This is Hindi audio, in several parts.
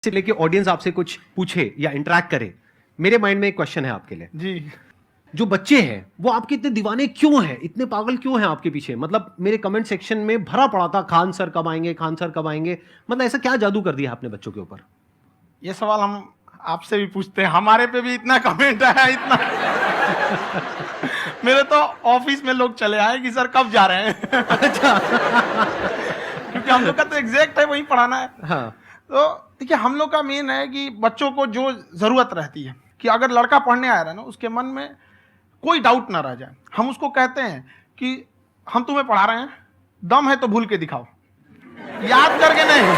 से लेके ऑडियंस आपसे कुछ पूछे या इंटरेक्ट करे, मेरे माइंड में एक क्वेश्चन है आपके लिए जी। जो बच्चे हैं वो आपके इतने दीवाने क्यों हैं, इतने पागल क्यों हैं आपके पीछे? मतलब मेरे कमेंट सेक्शन में भरा पड़ा था खान सर कब आएंगे, खान सर कब आएंगे। मतलब ऐसा क्या जादू कर दिया आपने बच्चों के ऊपर? ये सवाल हम आपसे भी पूछते हैं, हमारे पे भी इतना कमेंट आया इतना मेरे तो ऑफिस में लोग चले आए कि सर कब जा रहे हैं अच्छा। क्योंकि हम लोग का तो एग्जैक्ट है वही पढ़ाना है। हाँ। तो देखिए हम लोग का मेन है कि बच्चों को जो जरूरत रहती है कि अगर लड़का पढ़ने आ रहा है ना उसके मन में कोई डाउट ना रह जाए, हम उसको कहते हैं कि हम तुम्हें पढ़ा रहे हैं, दम है तो भूल के दिखाओ, याद करके नहीं।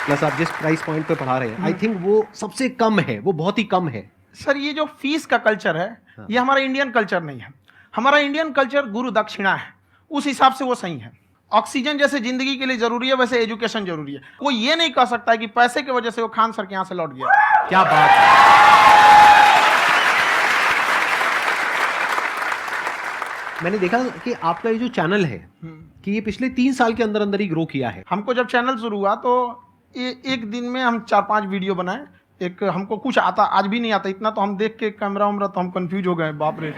प्लस आप जिस प्राइस पॉइंट पे पढ़ा रहे हैं आई थिंक वो सबसे कम है, वो बहुत ही कम है। सर ये जो फीस का कल्चर है ये हमारा इंडियन कल्चर नहीं है। हमारा इंडियन कल्चर गुरु दक्षिणा है, उस हिसाब से वो सही है। ऑक्सीजन जैसे जिंदगी के लिए जरूरी है वैसे एजुकेशन जरूरी है। कोई ये नहीं कह सकता है कि पैसे की वजह से वो खान सर के यहां से लौट गया। क्या बात है। मैंने देखा कि आपका ये जो चैनल है कि ये पिछले 3 साल के अंदर अंदर ही ग्रो किया है। हमको जब चैनल शुरू हुआ तो एक दिन में हम 4-5 वीडियो बनाए। एक हमको कुछ आता, आज भी नहीं आता इतना, तो हम देख के कैमरा उमरा तो हम कंफ्यूज हो गए, बाप रे।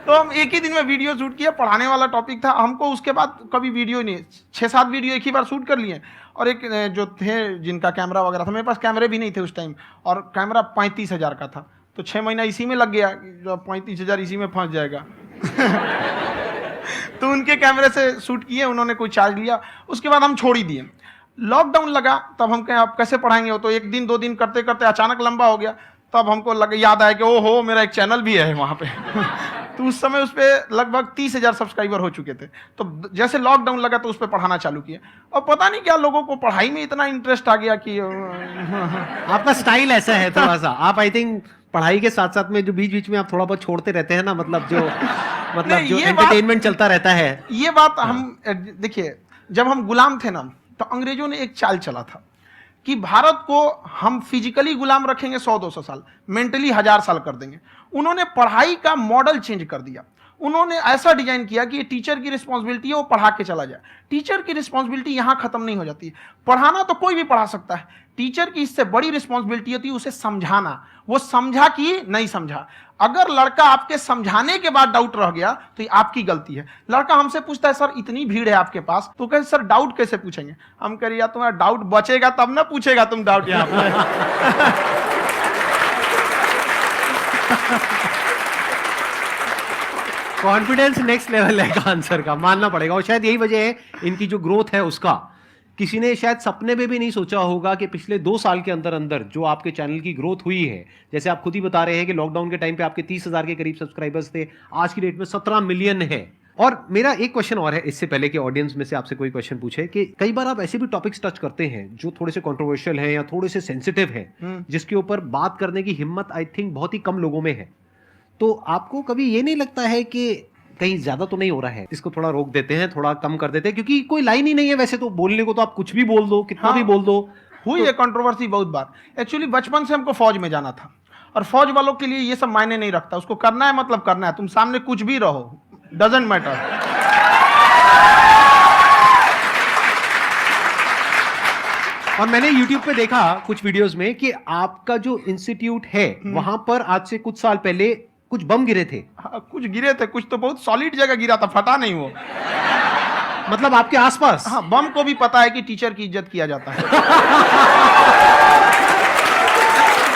तो हम एक ही दिन में वीडियो शूट किया, पढ़ाने वाला टॉपिक था हमको। उसके बाद कभी वीडियो नहीं, 6-7 वीडियो एक ही बार शूट कर लिए। और एक जो थे जिनका कैमरा वगैरह था, मेरे पास कैमरे भी नहीं थे उस टाइम, और कैमरा 35,000 का था, तो 6 महीना इसी में लग गया, जो 35,000 इसी में फंस जाएगा। तो उनके कैमरे से शूट किए, उन्होंने कोई चार्ज लिया, उसके बाद हम छोड़ ही दिए। लॉकडाउन लगा तब हम कहें आप कैसे पढ़ाएंगे, वो तो एक दिन 2 दिन करते करते अचानक लंबा हो गया। तब हमको याद आया कि ओहो मेरा एक चैनल भी है वहाँ पे। तो उस समय उस पर लगभग 30,000 सब्सक्राइबर हो चुके थे। तो जैसे लॉकडाउन लगा तो उस पर पढ़ाना चालू किया, और पता नहीं क्या लोगों को पढ़ाई में इतना इंटरेस्ट आ गया कि आपका स्टाइल ऐसा है थोड़ा सा, आप आई थिंक पढ़ाई के साथ साथ में जो बीच बीच में आप थोड़ा बहुत छोड़ते रहते हैं ना, मतलब जो जो एंटरटेनमेंट चलता रहता है। ये बात हम देखिए, जब हम गुलाम थे ना तो अंग्रेजों ने एक चाल चला था कि भारत को हम फिजिकली गुलाम रखेंगे 100-200 साल, मेंटली 1000 साल कर देंगे। उन्होंने पढ़ाई का मॉडल चेंज कर दिया। उन्होंने ऐसा डिजाइन किया कि टीचर की रिस्पॉन्सिबिलिटी है वो पढ़ा के चला जाए। टीचर की रिस्पॉन्सिबिलिटी यहां खत्म नहीं हो जाती है। पढ़ाना तो कोई भी पढ़ा सकता है, टीचर की इससे बड़ी रिस्पॉन्सिबिलिटी होती है उसे समझाना। वो समझा कि नहीं समझा। अगर लड़का आपके समझाने के बाद डाउट रह गया तो ये आपकी गलती है। लड़का हमसे पूछता है सर इतनी भीड़ है आपके पास, तो कहे सर डाउट कैसे पूछेंगे? हम कह रहे यार तुम्हारा डाउट बचेगा तब ना पूछेगा तुम डाउट यहाँ पे। कॉन्फिडेंस नेक्स्ट लेवल है खान सर का, मानना पड़ेगा। और शायद यही वजह है इनकी जो ग्रोथ है उसका। किसी ने शायद सपने में भी नहीं सोचा होगा कि पिछले 2 साल के अंदर अंदर जो आपके चैनल की ग्रोथ हुई है, जैसे आप खुद ही बता रहे हैं कि लॉकडाउन के टाइम पे आपके 30,000 के करीब सब्सक्राइबर्स थे, आज की डेट में 17 मिलियन है। और मेरा एक क्वेश्चन और है, इससे पहले कि ऑडियंस में से आपसे कोई क्वेश्चन पूछे, कि कई बार आप ऐसे भी टॉपिक्स टच करते हैं जो थोड़े से कंट्रोवर्शियल हैं या थोड़े से सेंसिटिव हैं, जिसके ऊपर बात करने की हिम्मत आई थिंक बहुत ही कम लोगों में है। तो आपको कभी ये नहीं लगता है कि कहीं ज्यादा तो नहीं हो रहा है, इसको थोड़ा रोक देते हैं, थोड़ा कम कर देते हैं? क्योंकि कोई लाइन ही नहीं है वैसे तो बोलने को, तो आप कुछ भी बोल दो, कितना भी बोल दो। हुई है कंट्रोवर्सी बहुत बार। एक्चुअली बचपन से हमको फौज में जाना था, और फौज वालों के लिए ये सब मायने नहीं रखता। उसको करना है मतलब करना है, तुम सामने कुछ भी रहो, डजंट मैटर। और मैंने YouTube पे देखा कुछ वीडियोस में कि आपका जो इंस्टीट्यूट है वहां पर आज से कुछ साल पहले कुछ बम गिरे थे। कुछ गिरे थे, कुछ तो बहुत सॉलिड जगह गिरा था, फटा नहीं वो। मतलब आपके आसपास? हाँ, बम को भी पता है कि टीचर की इज्जत किया जाता है।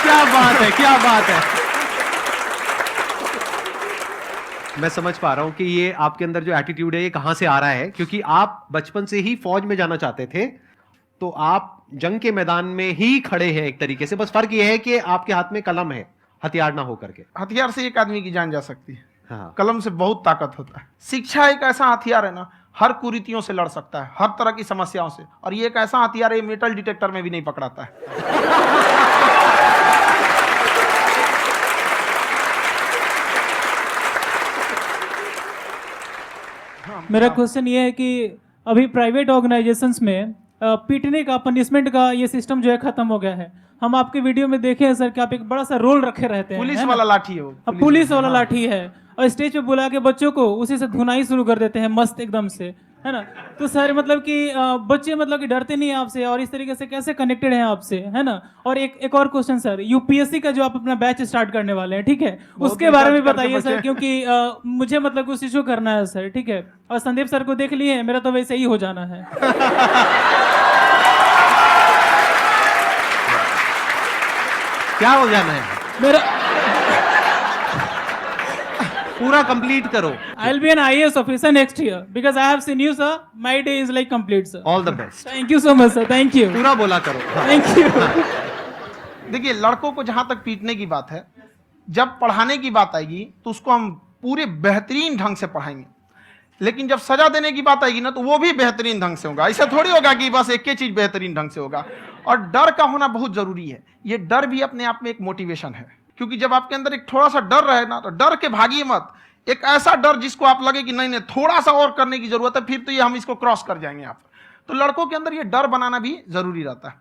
क्या बात है, क्या बात है। मैं समझ पा रहा हूं कि ये आपके अंदर जो एटीट्यूड है ये कहां से आ रहा है, क्योंकि आप बचपन से ही फौज में जाना चाहते थे, तो आप जंग के मैदान में ही खड़े हैं एक तरीके से। बस फर्क ये है कि आपके हाथ में कलम है, हथियार ना होकर के। हथियार से एक आदमी की जान जा सकती है, हाँ। कलम से बहुत ताकत होता है। शिक्षा एक ऐसा हथियार है ना, हर कुरीतियों से लड़ सकता है, हर तरह की समस्याओं से। और ये एक ऐसा हथियार है, मेटल डिटेक्टर में भी नहीं पकड़ाता है। मेरा क्वेश्चन ये है कि अभी प्राइवेट ऑर्गेनाइजेशंस में पीटने का, पनिशमेंट का ये सिस्टम जो है खत्म हो गया है। हम आपके वीडियो में देखे हैं सर कि आप एक बड़ा सा रोल रखे रहते हैं, पुलिस है ना? वाला लाठी है वो, पुलिस वाला लाठी है, और स्टेज पे बुला के बच्चों को उसी से धुनाई शुरू कर देते हैं मस्त एकदम से, है ना? तो सर मतलब कि बच्चे मतलब कि डरते नहीं हैं आपसे, और इस तरीके से कैसे कनेक्टेड हैं आपसे, है ना? और एक और क्वेश्चन सर, यूपीएससी का जो आप अपना बैच स्टार्ट करने वाले हैं, ठीक है, उसके बारे में रिसर्च करके बताइए सर, बचे। क्योंकि मुझे मतलब कुछ इशू करना है सर, ठीक है? और संदीप सर को देख लिए, मेरा तो वैसे ही हो जाना है। क्या हो जाना है? मेरा पूरा कंप्लीट करो। I'll be an IAS officer next year because I have seen you, sir. My day is like complete, sir. All the best. Thank you so much, sir. Thank you. पूरा बोला करो। Thank you. देखिए, लड़कों को जहां तक पीटने की बात है, जब पढ़ाने की बात आएगी तो उसको हम पूरे बेहतरीन ढंग से पढ़ाएंगे, लेकिन जब सजा देने की बात आएगी ना, तो वो भी बेहतरीन ढंग से होगा। ऐसा थोड़ी होगा कि बस एक ही चीज बेहतरीन ढंग से होगा। और डर का होना बहुत जरूरी है। ये डर भी अपने आप में एक मोटिवेशन है, क्योंकि जब आपके अंदर एक थोड़ा सा डर रहे ना, तो डर के भागिए मत। एक ऐसा डर जिसको आप लगे कि नहीं नहीं थोड़ा सा और करने की जरूरत है, फिर तो ये हम इसको क्रॉस कर जाएंगे यहाँ पर। तो लड़कों के अंदर ये डर बनाना भी जरूरी रहता है।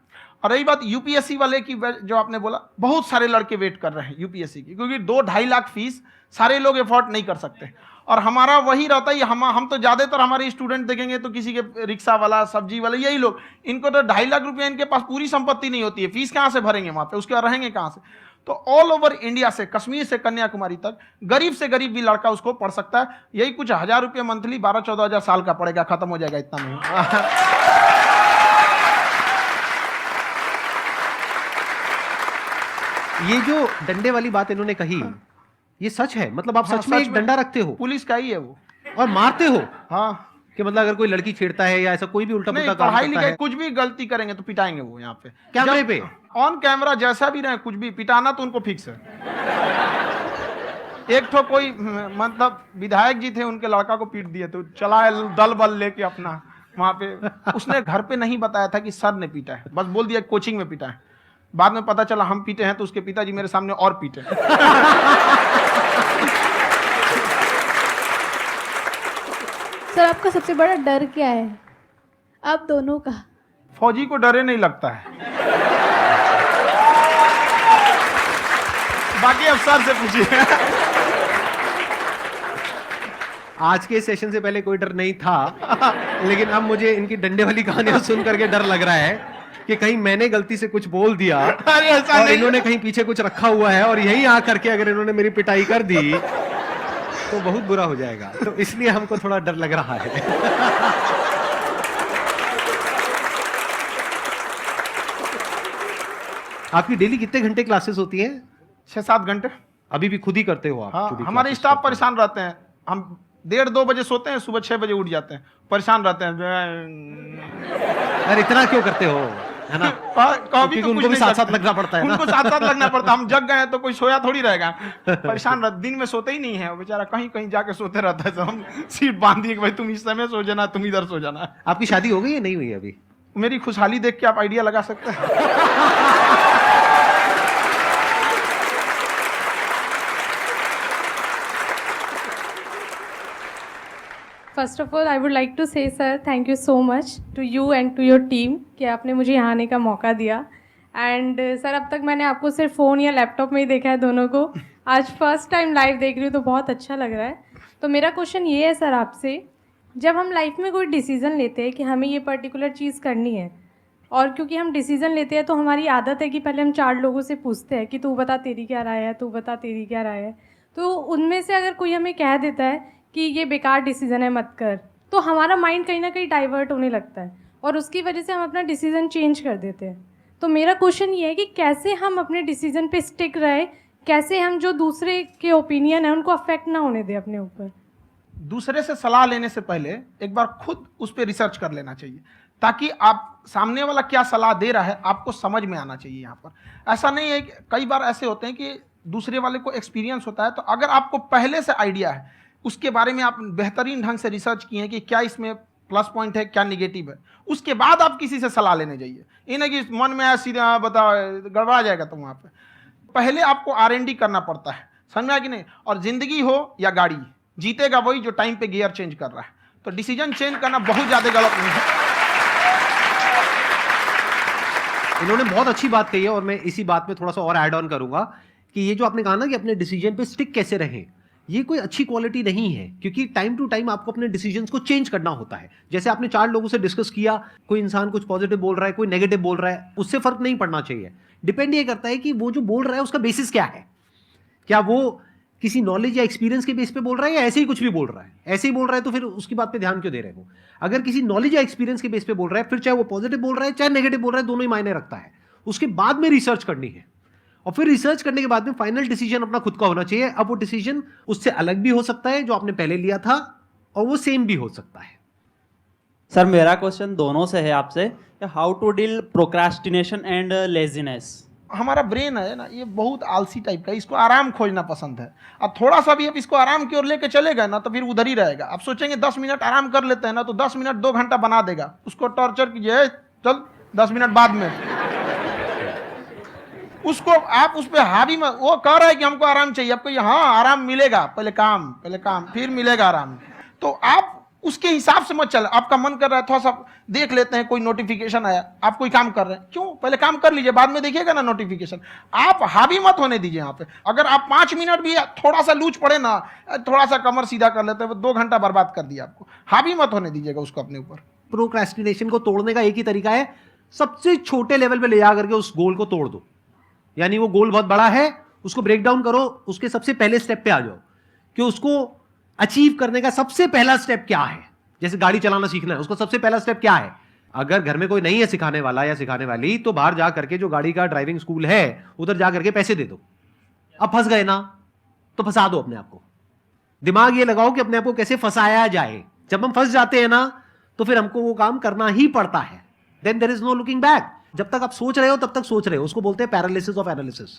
और रही बात यूपीएससी वाले की, जो आपने बोला, बहुत सारे लड़के वेट कर रहे हैं यूपीएससी की, क्योंकि 2-2.5 लाख फीस सारे लोग एफोर्ड नहीं कर सकते। और हमारा वही रहता है, हम तो ज्यादातर हमारे स्टूडेंट देखेंगे तो किसी के रिक्शा वाला, सब्जी वाला, यही लोग, इनको तो 2.5 लाख रुपया, इनके पास पूरी संपत्ति नहीं होती है, फीस कहाँ से भरेंगे वहां पे, उसके बाद रहेंगे कहाँ से? तो ऑल ओवर इंडिया से, कश्मीर से कन्याकुमारी तक, गरीब से गरीब भी लड़का उसको पढ़ सकता है। यही कुछ 1000 रुपये मंथली, 12-14 हजार साल का पड़ेगा, खत्म हो जाएगा इतना में। ये जो डंडे वाली बात इन्होंने कही, ये सच है? मतलब आप हाँ, सच में सच एक में। डंडा रखते हो पुलिस का ही है वो। और मारते हो? हाँ, कि मतलब अगर कोई लड़की छेड़ता है या ऐसा कोई भी उल्टा नहीं, पुल्टा काम पढ़ाई करता लिखाई है, कुछ भी गलती करेंगे तो पिटाएंगे वो यहाँ पे, कैमरे पे? ऑन कैमरा जैसा भी रहे, कुछ भी पिटाना तो उनको फिक्स है। एक तो कोई मतलब विधायक जी थे, उनके लड़का को पीट दिए, तो चला है दल बल लेके अपना वहां पे। उसने घर पे नहीं बताया था कि सर ने पीटा है, बस बोल दिया कोचिंग में पीटा है। बाद में पता चला हम पीटे हैं, तो उसके पिताजी मेरे सामने और पीटे। सर आपका सबसे बड़ा डर क्या है, आप दोनों का? फौजी को डरे नहीं लगता है, बाकी अफसर से पूछिए। आज के सेशन से पहले कोई डर नहीं था, लेकिन अब मुझे इनकी डंडे वाली कहानियां सुन करके डर लग रहा है कि कहीं मैंने गलती से कुछ बोल दिया अरे ऐसा और नहीं। इन्होंने कहीं पीछे कुछ रखा हुआ है, और यही आ करके अगर इन्होंने मेरी पिटाई कर दी तो बहुत बुरा हो जाएगा। तो इसलिए हमको थोड़ा डर लग रहा है। आपकी डेली कितने घंटे क्लासेस होती हैं? 6-7 घंटे। अभी भी खुद ही करते हो आप? हाँ, खुद ही हमारे classes स्टाफ करते हो? परेशान रहते हैं। हम 1:30-2 बजे सोते हैं, सुबह 6 बजे उठ जाते हैं, परेशान रहते हैं। यार इतना क्यों करते हो, है ना? कभी तो उनको भी साथ साथ लगना पड़ता है ना? उनको साथ साथ लगना पड़ता है। हम जग गए तो कोई सोया थोड़ी रहेगा, परेशान रह, दिन में सोते ही नहीं है, बेचारा कहीं कहीं जाके सोते रहता है। तो हम सीट बांध दिए कि भाई तुम इस समय सो जाना, तुम इधर सो जाना। आपकी शादी हो गई है नहीं हुई है अभी? मेरी खुशहाली देख के आप आइडिया लगा सकते हैं। First of all I would like to say sir thank you so much to you and to your team कि आपने मुझे यहाँ आने का मौका दिया। एंड सर अब तक मैंने आपको सिर्फ फ़ोन या लैपटॉप में ही देखा है दोनों को, आज फर्स्ट टाइम लाइव देख रही हूँ तो बहुत अच्छा लग रहा है। तो मेरा क्वेश्चन ये है सर आपसे, जब हम लाइफ में कोई डिसीज़न लेते हैं कि हमें ये पर्टिकुलर चीज़ करनी है, और क्योंकि हम डिसीज़न लेते हैं तो हमारी आदत है कि पहले हम 4 लोगों से पूछते हैं कि तू बता तेरी क्या राय है, तू बता तेरी क्या राय है। तो उनमें से अगर कोई हमें कह देता है कि ये बेकार डिसीज़न है मत कर, तो हमारा माइंड कहीं ना कहीं डाइवर्ट होने लगता है और उसकी वजह से हम अपना डिसीज़न चेंज कर देते हैं। तो मेरा क्वेश्चन ये है कि कैसे हम अपने डिसीज़न पे स्टिक रहे, कैसे हम जो दूसरे के ओपिनियन है उनको अफेक्ट ना होने दें अपने ऊपर। दूसरे से सलाह लेने से पहले एक बार खुद उस पर रिसर्च कर लेना चाहिए, ताकि आप सामने वाला क्या सलाह दे रहा है आपको समझ में आना चाहिए। यहाँ पर ऐसा नहीं है कि कई बार ऐसे होते हैं कि दूसरे वाले को एक्सपीरियंस होता है, तो अगर आपको पहले से आइडिया है, उसके बारे में आप बेहतरीन ढंग से रिसर्च किए हैं कि क्या इसमें प्लस पॉइंट है, क्या निगेटिव है, उसके बाद आप किसी से सलाह लेने जाइए। ये नहीं कि मन में आया सीधा बताओ, गड़बड़ा जाएगा। तो वहाँ पे पहले आपको R&D करना पड़ता है, समझ में आया कि नहीं? और जिंदगी हो या गाड़ी, जीतेगा वही जो टाइम पे गियर चेंज कर रहा है। तो डिसीजन चेंज करना बहुत ज़्यादा गलत नहीं है। इन्होंने बहुत अच्छी बात कही है और मैं इसी बात में थोड़ा सा और ऐड ऑन करूंगा कि ये जो आपने कहा ना कि अपने डिसीजन पे स्टिक कैसे रहें, ये कोई अच्छी क्वालिटी नहीं है, क्योंकि टाइम टू टाइम आपको अपने डिसीजंस को चेंज करना होता है। जैसे आपने 4 लोगों से डिस्कस किया, कोई इंसान कुछ पॉजिटिव बोल रहा है, कोई नेगेटिव बोल रहा है, उससे फर्क नहीं पड़ना चाहिए। डिपेंड ये करता है कि वो जो बोल रहा है उसका बेसिस क्या है। क्या वो किसी नॉलेज या एक्सपीरियंस के बेस पे बोल रहा है या ऐसे ही कुछ भी बोल रहा है? ऐसे ही बोल रहा है तो फिर उसकी बात पे ध्यान क्यों दे रहे हो? अगर किसी नॉलेज या एक्सपीरियंस के बेस पे बोल रहा है, फिर चाहे वो पॉजिटिव बोल रहा है चाहे नेगेटिव बोल रहा है, दोनों ही मायने रखता है। उसके बाद में रिसर्च करनी है और फिर रिसर्च करने के बाद में फाइनल डिसीजन अपना खुद का होना चाहिए। अब वो डिसीजन उससे अलग भी हो सकता है जो आपने पहले लिया था, और वो सेम भी हो सकता है। सर मेरा क्वेश्चन दोनों से है आपसे, how to deal procrastination and laziness. हमारा ब्रेन है ना, ये बहुत आलसी टाइप का है, इसको आराम खोजना पसंद है। अब थोड़ा सा भी अब इसको आराम की ओर लेके चले गए ना तो फिर उधर ही रहेगा। आप सोचेंगे 10 मिनट आराम कर लेते हैं ना, तो 10 मिनट 2 घंटा बना देगा। उसको टॉर्चर कीजिए, चल 10 मिनट बाद में। उसको आप उस पर हावी में, वो कह रहा है कि हमको आराम चाहिए, आपको हाँ आराम मिलेगा, पहले काम फिर मिलेगा आराम। तो आप उसके हिसाब से मत चल। आपका मन कर रहा है थोड़ा सा देख लेते हैं, कोई नोटिफिकेशन आया, आप कोई काम कर रहे हैं, क्यों पहले काम कर लीजिए, बाद में देखिएगा ना नोटिफिकेशन। आप हावी मत होने दीजिए यहाँ पे। अगर आप 5 मिनट भी थोड़ा सा लूज पड़े ना, थोड़ा सा कमर सीधा कर लेते हैं, 2 घंटा बर्बाद कर दिया आपको। हावी मत होने दीजिएगा उसको अपने ऊपर। प्रोक्रेस्टिनेशन को तोड़ने का एक ही तरीका है, सबसे छोटे लेवल पे ले जा करके उस गोल को तोड़ दो। यानी वो गोल बहुत बड़ा है, उसको ब्रेक डाउन करो, उसके सबसे पहले स्टेप पे आ जाओ कि उसको अचीव करने का सबसे पहला स्टेप क्या है। जैसे गाड़ी चलाना सीखना है, उसका सबसे पहला स्टेप क्या है? अगर घर में कोई नहीं है सिखाने वाला या सिखाने वाली, तो बाहर जा करके जो गाड़ी का ड्राइविंग स्कूल है उधर जा करके पैसे दे दो। अब फंस गए ना तो फंसा दो अपने आप को। दिमाग ये लगाओ कि अपने आप को कैसे फंसाया जाए। जब हम फंस जाते हैं ना तो फिर हमको वो काम करना ही पड़ता है। Then there is no looking back. जब तक आप सोच रहे हो तब तक सोच रहे हो, उसको बोलते हैं पैरालिसिस ऑफ एनालिसिस,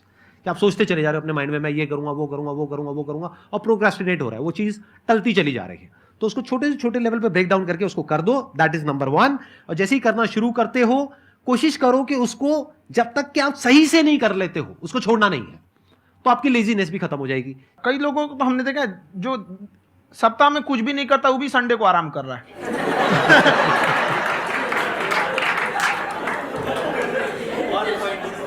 कि आप सोचते चले जा रहे हो अपने माइंड में, मैं ये करूंगा वो करूंगा वो करूंगा वो करूंगा, और प्रोक्रेस्टिनेट हो रहा है, वो चीज टलती चली जा रही है। तो उसको छोटे से छोटे लेवल पे ब्रेक डाउन करके उसको कर दो, दैट इज नंबर 1। और जैसे ही करना शुरू करते हो, कोशिश करो कि उसको जब तक कि आप सही से नहीं कर लेते हो उसको छोड़ना नहीं है, तो आपकी लेजीनेस भी खत्म हो जाएगी। कई लोगों को तो हमने देखा है जो सप्ताह में कुछ भी नहीं करता, वो भी संडे को आराम कर रहा है।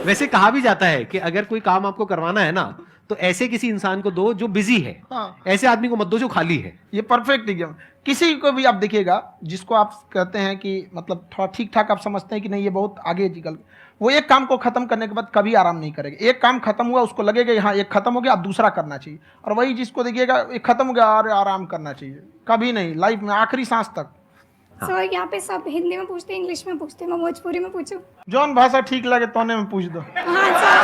वैसे कहा भी जाता है कि अगर कोई काम आपको करवाना है ना तो ऐसे किसी इंसान को दो जो बिजी है। हाँ। ऐसे आदमी को मत दो जो खाली है। ये परफेक्ट एग्जाम। किसी को भी आप देखिएगा जिसको आप कहते हैं कि मतलब थोड़ा ठीक ठाक आप समझते हैं कि नहीं ये बहुत आगे निकल, वो एक काम को खत्म करने के बाद कभी आराम नहीं करेगा। एक काम खत्म हुआ उसको लगेगा हाँ एक खत्म हो गया, अब दूसरा करना चाहिए। और वही जिसको देखिएगा एक खत्म हो गया और आराम करना चाहिए, कभी नहीं, लाइफ में आखिरी सांस तक। सर यहाँ पे सब हिंदी में पूछते हैं, इंग्लिश में पूछते हैं, मैं भोजपुरी में पूछूं? जौन भाषा ठीक लगे तोने में पूछ दो। हाँ सर।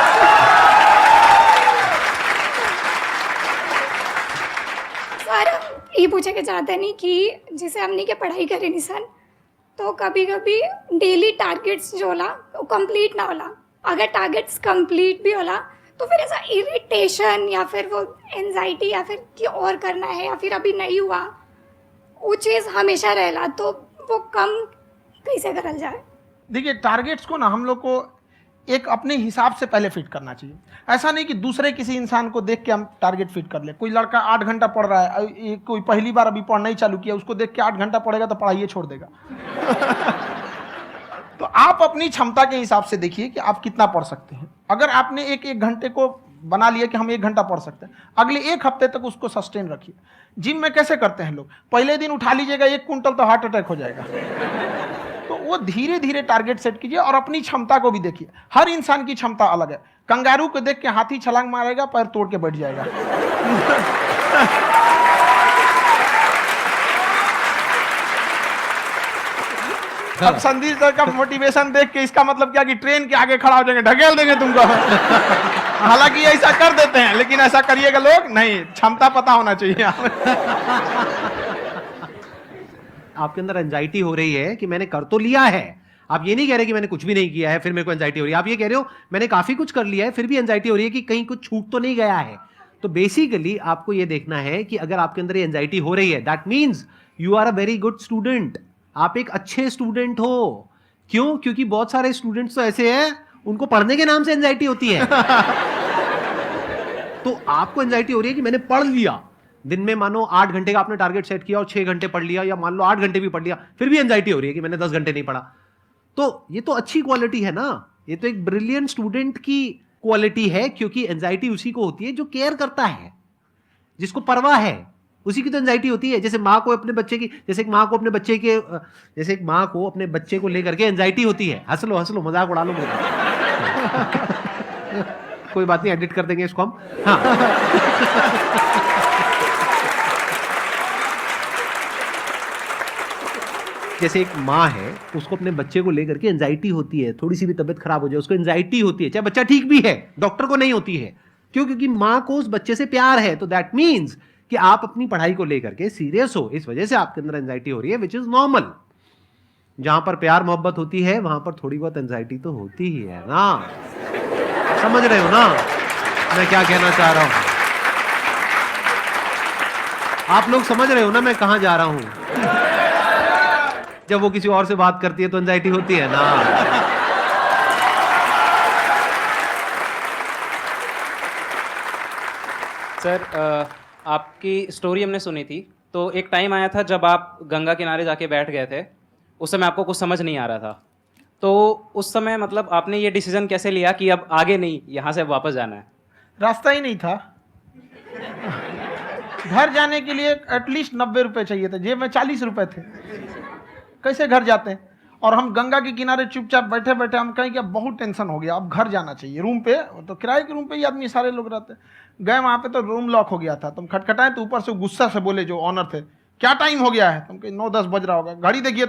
सर ये पूछे के चाहते नहीं कि जैसे हमने के पढ़ाई करे नहीं सर, तो कभी कभी डेली टारगेट्स जो होला वो कंप्लीट ना होला। अगर टारगेट्स कंप्लीट भी होला तो फिर ऐसा इरिटेशन या फिर वो एंजाइटी या फिर कि और करना है या फिर अभी नहीं हुआ, वो चीज़ हमेशा रहेला, तो वो कम कैसे करल जाए? देखिए टारगेट्स को ना हम लोग को एक अपने हिसाब से पहले फिट करना चाहिए। ऐसा नहीं कि दूसरे किसी इंसान को देख के हम टारगेट फिट कर ले। कोई लड़का 8 घंटा पढ़ रहा है, कोई पहली बार अभी पढ़ना ही चालू किया, उसको देख के 8 घंटा पढ़ेगा तो पढ़ाइए छोड़ देगा। तो आप अपनी क्षमता के हिसाब से देखिए कि आप कितना पढ़ सकते हैं। अगर आपने एक घंटे को बना लिया कि हम 1 घंटा पढ़ सकते हैं, अगले 1 हफ्ते तक उसको सस्टेन रखिए। जिम में कैसे करते हैं लोग, पहले दिन उठा लीजिएगा 1 कुंटल तो हार्ट अटैक हो जाएगा। तो वो धीरे धीरे टारगेट सेट कीजिए और अपनी क्षमता को भी देखिए। हर इंसान की क्षमता अलग है। कंगारू को देख के हाथी छलांग मारेगा, पैर तोड़ के बैठ जाएगा। अब संदीप सर का मोटिवेशन देख के इसका मतलब क्या कि ट्रेन के आगे खड़ा हो जाएंगे, ढकेल देंगे तुमको। हालांकि ऐसा कर देते हैं, लेकिन ऐसा करिएगा लोग नहीं, क्षमता पता होना चाहिए। आपके अंदर एंजाइटी हो रही है कि मैंने कर तो लिया है। आप ये नहीं कह रहे कि मैंने कुछ भी नहीं किया है फिर मेरे को एंजाइटी हो रही है। आप ये कह रहे हो मैंने काफी कुछ कर लिया है फिर भी एंजाइटी हो रही है कि कहीं कुछ छूट तो नहीं गया है। तो बेसिकली आपको ये देखना है कि अगर आपके अंदर ये एंजाइटी हो रही है, that means you are a very good student. आप एक अच्छे स्टूडेंट हो। क्यों? क्योंकि बहुत सारे स्टूडेंट्स तो ऐसे हैं उनको पढ़ने के नाम से एंजाइटी होती है। तो आपको एंजाइटी हो रही है कि मैंने पढ़ लिया, दिन में मानो 8 घंटे का आपने टारगेट सेट किया और 6 घंटे पढ़ लिया, या मान लो 8 घंटे भी पढ़ लिया, फिर भी एंजाइटी हो रही है कि मैंने 10 घंटे नहीं पढ़ा। तो ये तो अच्छी क्वालिटी है ना, ये तो एक ब्रिलियंट स्टूडेंट की क्वालिटी है, क्योंकि एंजाइटी उसी को होती है जो केयर करता है, जिसको परवाह है, उसी की तो एंजाइटी होती है। जैसे माँ को अपने बच्चे की, जैसे एक माँ को अपने बच्चे के, जैसे एक माँ को अपने बच्चे को लेकर के एंजाइटी होती है। हंस लो मजाक उड़ा लो मेरा। कोई बात नहीं, एडिट कर देंगे इसको हम। हाँ जैसे एक माँ है, उसको अपने बच्चे को लेकर के एंजाइटी होती है, थोड़ी सी भी तबीयत खराब हो जाए उसको एंजाइटी होती है, चाहे बच्चा ठीक भी है, डॉक्टर को नहीं होती है। क्यों? क्योंकि माँ को उस बच्चे से प्यार है। तो दैट मीन्स कि आप अपनी पढ़ाई को लेकर के सीरियस हो, इस वजह से आपके अंदर एंजाइटी हो रही है, विच इज नॉर्मल। जहां पर प्यार मोहब्बत होती है वहां पर थोड़ी बहुत एंजाइटी तो होती ही है ना। समझ रहे हो ना मैं क्या कहना चाह रहा हूं? आप लोग समझ रहे हो ना मैं कहां जा रहा हूं? जब वो किसी और से बात करती है तो एंजाइटी होती है ना। सर आपकी स्टोरी हमने सुनी थी, तो एक टाइम आया था जब आप गंगा किनारे जाके बैठ गए थे, उस समय आपको कुछ समझ नहीं आ रहा था। तो उस समय मतलब आपने ये डिसीजन कैसे लिया कि अब आगे नहीं, यहाँ से वापस जाना है? रास्ता ही नहीं था। घर जाने के लिए एटलीस्ट 90 रुपए चाहिए थे, जेब में 40 रुपए थे। कैसे घर जाते हैं? और हम गंगा के किनारे चुपचाप बैठे बैठे हम कहें कि अब बहुत टेंशन हो गया, अब घर जाना चाहिए। रूम पे, तो किराए के रूम पे ही आदमी सारे लोग रहते। गए वहाँ पे तो रूम लॉक हो गया था। तुम खटखटाए तो ऊपर से गुस्सा से बोले जो ऑनर थे, क्या टाइम हो गया है? तुम कहे 9-10 बज रहा होगा। घड़ी देखिए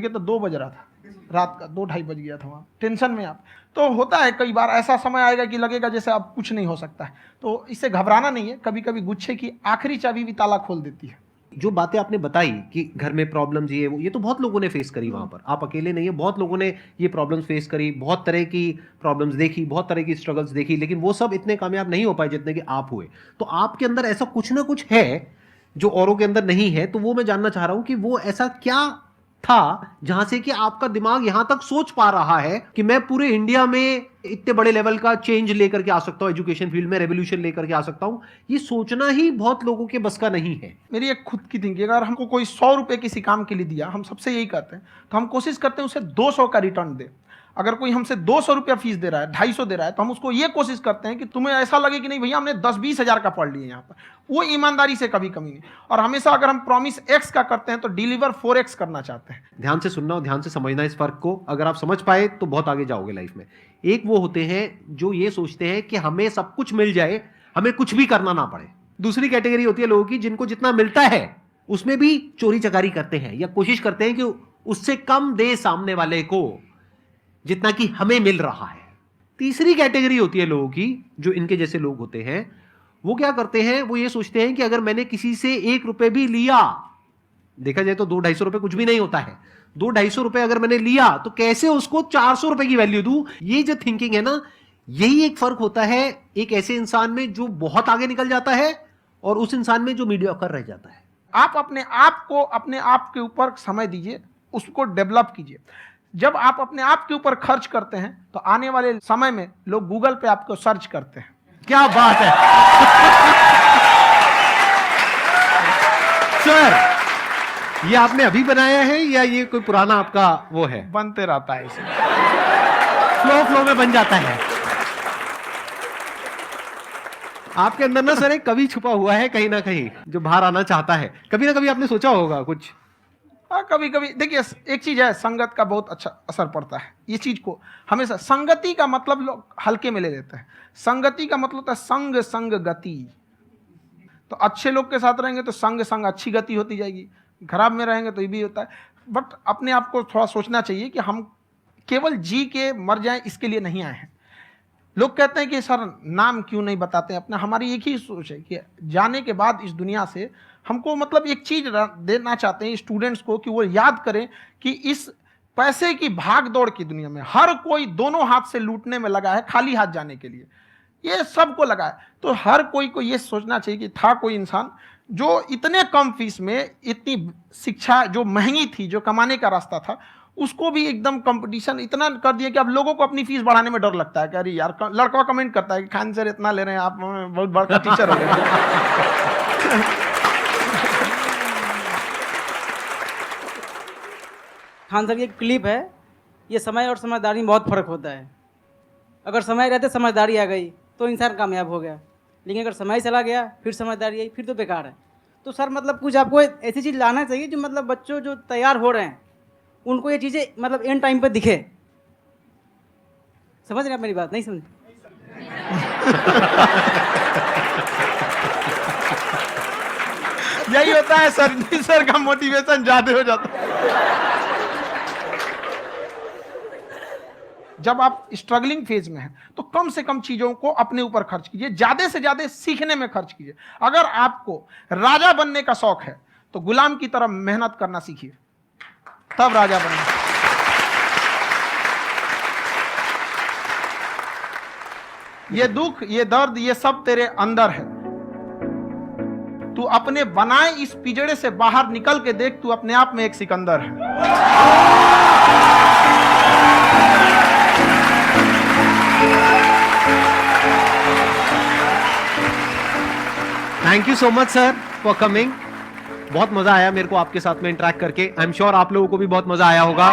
तो 2 बज रहा था रात का, 2-2:30 बज गया था वहाँ। टेंशन में आप तो होता है, कई बार ऐसा समय आएगा कि लगेगा जैसे अब कुछ नहीं हो सकता है। तो इससे घबराना नहीं है। कभी कभी गुच्छे की आखिरी चाबी भी ताला खोल देती है। जो बातें आपने बताई कि घर में प्रॉब्लम्स ये तो बहुत लोगों ने फेस करी वहां पर। आप अकेले नहीं है, बहुत लोगों ने ये प्रॉब्लम्स फेस करी, बहुत तरह की प्रॉब्लम्स देखी, बहुत तरह की स्ट्रगल्स देखी, लेकिन वो सब इतने कामयाब नहीं हो पाए जितने कि आप हुए। तो आपके अंदर ऐसा कुछ ना कुछ है जो औरों के अंदर नहीं है। तो वो मैं जानना चाह रहा हूं कि वो ऐसा क्या था जहां से कि आपका दिमाग यहां तक सोच पा रहा है कि मैं पूरे इंडिया में इतने बड़े लेवल का चेंज लेकर के आ सकता हूं, एजुकेशन फील्ड में रेवोल्यूशन लेकर के आ सकता हूं। ये सोचना ही बहुत लोगों के बस का नहीं है। मेरी एक खुद की थिंकिंग, अगर हमको कोई 100 रुपए किसी काम के लिए दिया, हम सबसे यही कहते हैं, तो हम कोशिश करते हैं उसे 200 का रिटर्न दे। अगर कोई हमसे 200 रुपया फीस दे रहा है, 250 दे रहा है, तो हम उसको ये कोशिश करते हैं कि तुम्हें ऐसा लगे कि नहीं भैया हमने 10-20 हज़ार का पढ़ लिया यहाँ पर। वो ईमानदारी से कभी कमी नहीं। और हमेशा अगर हम प्रॉमिस एक्स का करते हैं तो डिलीवर 4x करना चाहते हैं। ध्यान से सुनना और ध्यान से समझना इस फर्क को। अगर आप समझ पाए तो बहुत आगे जाओगे लाइफ में। एक वो होते हैं जो ये सोचते हैं कि हमें सब कुछ मिल जाए, हमें कुछ भी करना ना पड़े। दूसरी कैटेगरी होती है लोगों की जिनको जितना मिलता है उसमें भी चोरी चकारी करते हैं या कोशिश करते हैं कि उससे कम दे सामने वाले को जितना कि हमें मिल रहा है। तीसरी कैटेगरी होती है लोगों की, जो इनके जैसे लोग होते हैं। वो क्या करते हैं? वो ये सोचते हैं कि अगर मैंने किसी से 1 रुपए भी लिया, देखा जाए तो 200-250 रुपए कुछ भी नहीं होता है, 200-250 रुपए अगर मैंने लिया तो कैसे उसको 400 रुपए की वैल्यू दूं। ये जो थिंकिंग है ना, यही एक फर्क होता है एक ऐसे इंसान में जो बहुत आगे निकल जाता है और उस इंसान में जो मीडियोकर रह जाता है। आप अपने आप को अपने आप के ऊपर समय दीजिए, उसको डेवलप कीजिए। जब आप अपने आप के ऊपर खर्च करते हैं तो आने वाले समय में लोग गूगल पे आपको सर्च करते हैं। क्या बात है सर, ये आपने अभी बनाया है या ये कोई पुराना आपका वो है? बनते रहता है इसे, फ्लो में बन जाता है। आपके अंदर ना सर एक कवि छुपा हुआ है कहीं ना कहीं जो बाहर आना चाहता है। कभी ना कभी आपने सोचा होगा कुछ। हाँ, कभी कभी देखिए, एक चीज है, संगत का बहुत अच्छा असर पड़ता है। ये चीज को हमेशा, संगति का मतलब लोग हल्के में ले लेते हैं। संगति का मतलब होता है संग संग गति। तो अच्छे लोग के साथ रहेंगे तो संग संग अच्छी गति होती जाएगी, खराब में रहेंगे तो ये भी होता है। बट अपने आप को थोड़ा सोचना चाहिए कि हम केवल जी के मर जाएं इसके लिए नहीं आए हैं। लोग कहते हैं कि सर नाम क्यों नहीं बताते अपना। हमारी एक ही सोच है कि जाने के बाद इस दुनिया से हमको मतलब एक चीज देना चाहते हैं स्टूडेंट्स को, कि वो याद करें कि इस पैसे की भाग दौड़ की दुनिया में हर कोई दोनों हाथ से लूटने में लगा है, खाली हाथ जाने के लिए ये सबको लगा है। तो हर कोई को ये सोचना चाहिए कि था कोई इंसान जो इतने कम फीस में इतनी शिक्षा जो महंगी थी, जो कमाने का रास्ता था, उसको भी एकदम कंपटीशन इतना कर दिया कि अब लोगों को अपनी फीस बढ़ाने में डर लगता है कि अरे यार, लड़का कमेंट करता है कि खान सर इतना ले रहे हैं, आप बहुत बड़ा टीचर हो गए। खान सर की एक क्लिप है, ये समय और समझदारी में बहुत फर्क होता है। अगर समय रहते समझदारी आ गई तो इंसान कामयाब हो गया, लेकिन अगर समय चला गया फिर समझदारी आई फिर तो बेकार है। तो सर मतलब कुछ आपको ऐसी चीज़ लाना चाहिए जो मतलब बच्चों जो तैयार हो रहे हैं उनको ये चीज़ें मतलब एंड टाइम पर दिखे। समझ रहे हैं आप मेरी बात? नहीं समझ? यही होता है सर, सर का मोटिवेशन ज्यादा हो जाता है। जब आप स्ट्रगलिंग फेज में हैं तो कम से कम चीजों को अपने ऊपर खर्च कीजिए, ज्यादा से ज्यादा सीखने में खर्च कीजिए। अगर आपको राजा बनने का शौक है तो गुलाम की तरह मेहनत करना सीखिए, तब राजा बनेंगे। ये दुख, ये दर्द, ये सब तेरे अंदर है। तू अपने बनाए इस पिंजड़े से बाहर निकल के देख, तू अपने आप में एक सिकंदर है। Thank you so much sir for coming. बहुत मजा आया मेरे को आपके साथ में इंटरेक्ट करके। आई एम श्योर आप लोगों को भी बहुत मजा आया होगा।